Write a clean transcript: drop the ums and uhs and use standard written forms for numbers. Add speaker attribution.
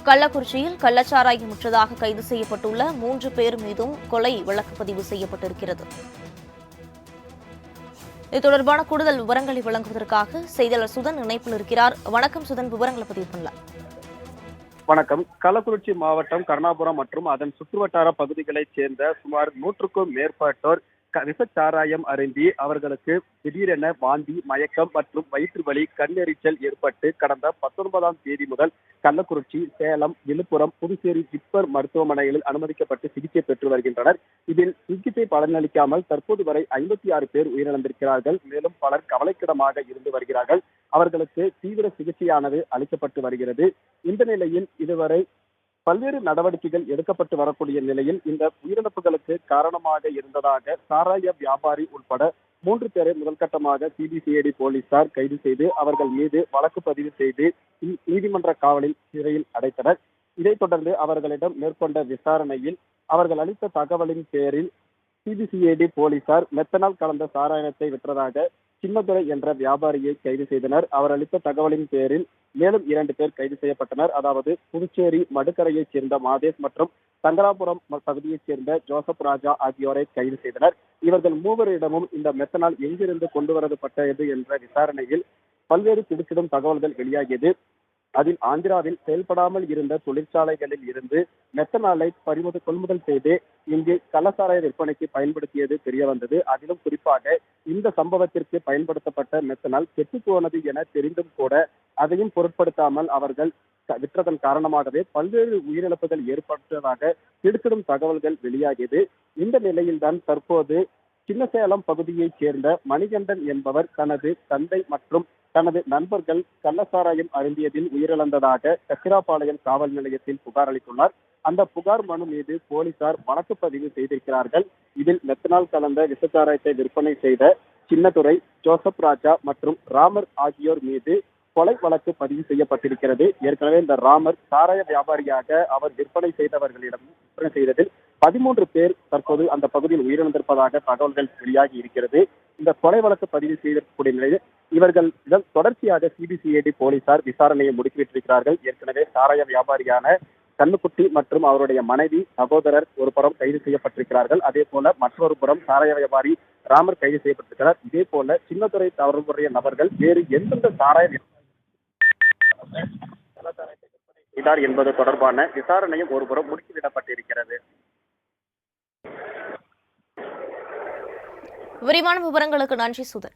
Speaker 1: கள்ளக்குறிச்சியில் கள்ளச்சாராயம் முற்றதாக கைது செய்யப்பட்டுள்ள 3 பேர் மீதும் கொலை வழக்கு பதிவு செய்யப்பட்டிருக்கிறது. இது தொடர்பான கூடுதல் விவரங்களை வழங்குவதற்காக செய்தியாளர் சுதன் இணைப்பில் இருக்கிறார். வணக்கம் சுதன், விவரங்களை பதிவு பண்ணலாம்.
Speaker 2: வணக்கம். கள்ளக்குறிச்சி மாவட்டம் கருணாபுரம் மற்றும் அதன் சுற்றுவட்டார பகுதிகளைச் சேர்ந்த சுமார் 100க்கும் மேற்பட்டோர் விஷச்சாராயம் அருந்தி அவர்களுக்கு திடீரென வாந்தி, மயக்கம் மற்றும் வயிற்று வலி, கண்ணெரிச்சல் ஏற்பட்டு கடந்த 19ஆம் தேதி முதல் கள்ளக்குறிச்சி, சேலம், விழுப்புரம், புதுச்சேரி ஜிப்மர் மருத்துவமனைகளில் அனுமதிக்கப்பட்டு சிகிச்சை பெற்று வருகின்றனர். இதில் சிகிச்சை பலனளிக்காமல் தற்போது வரை 56 பேர் உயிரிழந்திருக்கிறார்கள். மேலும் பலர் கவலைக்கிடமாக இருந்து வருகிறார்கள். அவர்களுக்கு தீவிர சிகிச்சையானது அளிக்கப்பட்டு வருகிறது. இந்த நிலையில் இதுவரை பல்வேறு நடவடிக்கைகள் எடுக்கப்பட்டு வரக்கூடிய நிலையில் இந்த உயிரிழப்புகளுக்கு காரணமாக இருந்ததாக சாராய வியாபாரி உட்பட 3 பேரை முதல்கட்டமாக சிபிசிஐடி போலீசார் கைது செய்து அவர்கள் மீது வழக்கு பதிவு செய்து நீதிமன்ற காவலில் சிறையில் அடைத்தனர். இதைத் தொடர்ந்து அவர்களிடம் மேற்கொண்ட விசாரணையில் அவர்கள் அளித்த தகவலின் பேரில் சிபிசிஐடி போலீசார் மெத்தனால் கலந்த சாராயத்தை விற்றதாக சின்னதுரை என்ற வியாபாரியை கைது செய்தனர். அவர் அளித்த தகவலின் பேரில் மேலும் 2 பேர் கைது செய்யப்பட்டனர். அதாவது புதுச்சேரி மடுக்கரையைச் சேர்ந்த மாதேஷ் மற்றும் சங்கராபுரம் பகுதியைச் சேர்ந்த ஜோசப் ராஜா ஆகியோரை கைது செய்தனர். இவர்கள் மூவரிடமும் இந்த மெத்தனால் எங்கிருந்து கொண்டு வரப்பட்டது என்ற விசாரணையில் பல்வேறு திடுக்கிடும் தகவல்கள் வெளியாகியது. அதில் ஆந்திராவில் செயல்படாமல் இருந்த தொழிற்சாலைகளில் இருந்து மெத்தனாலை கொள்முதல் செய்து இங்கு கள்ளச்சாராய விற்பனைக்கு பயன்படுத்தியது தெரிய வந்தது. அதிலும் குறிப்பாக இந்த சம்பவத்திற்கு பயன்படுத்தப்பட்ட மெத்தனால் கெட்டு போனது என தெரிந்தும் கூட அதையும் பொருட்படுத்தாமல் அவர்கள் விற்றதன் காரணமாகவே பல்வேறு உயிரிழப்புகள் ஏற்பட்டதாக திடுக்கிடும் தகவல்கள் வெளியாகியது. இந்த நிலையில்தான் தற்போது சின்னசேலம் பகுதியைச் சேர்ந்த மணிகண்டன் என்பவர் தனது தந்தை மற்றும் தனது நண்பர்கள் கள்ளச்சாராயம் அருந்தியதில் உயிரிழந்ததாக கச்சிராபாளையம் காவல் நிலையத்தில் புகார் அளித்துள்ளார். அந்த புகார் மனு மீது போலீசார் வழக்கு பதிவு செய்திருக்கிறார்கள். இதில் மெத்தனால் கலந்த விஷச்சாராயத்தை விற்பனை செய்த சின்னதுரை, ஜோசப் ராஜா மற்றும் ராமர் ஆகியோர் மீது கொலை வழக்கு பதிவு செய்யப்பட்டிருக்கிறது. ஏற்கனவே இந்த ராமர் சாராய வியாபாரியாக அவர் விற்பனை செய்தவர்களிடம் விற்பனை செய்ததில் 13 பேர் தற்போது அந்த பகுதியில் உயிரிழந்திருப்பதாக தகவல்கள் வெளியாகி இருக்கிறது. இந்த கொலை வழக்கு பதிவு செய்யக்கூடிய நிலையில் இவர்களிடம் தொடர்ச்சியாக சிபிசிஐடி போலீசார் விசாரணையை முடுக்கிவிட்டிருக்கிறார்கள். ஏற்கனவே சாராய வியாபாரியான கண்ணுக்குட்டி மற்றும் அவருடைய மனைவி, சகோதரர் ஒரு புறம் கைது செய்யப்பட்டிருக்கிறார்கள். அதே போல மற்றொரு புறம் சாராய வியாபாரி ராமர் கைது செய்யப்பட்டிருக்கிறார். இதே போல சின்னதுரை தொடர்புடைய நபர்கள் வேறு எந்தெந்த சாராய செய்தார் என்பது தொடர்பான விசாரணையும் ஒருபுறம் முடுக்கிவிடப்பட்டிருக்கிறது.
Speaker 1: விரிவான விவரங்களுக்கு நன்றி சுதன்.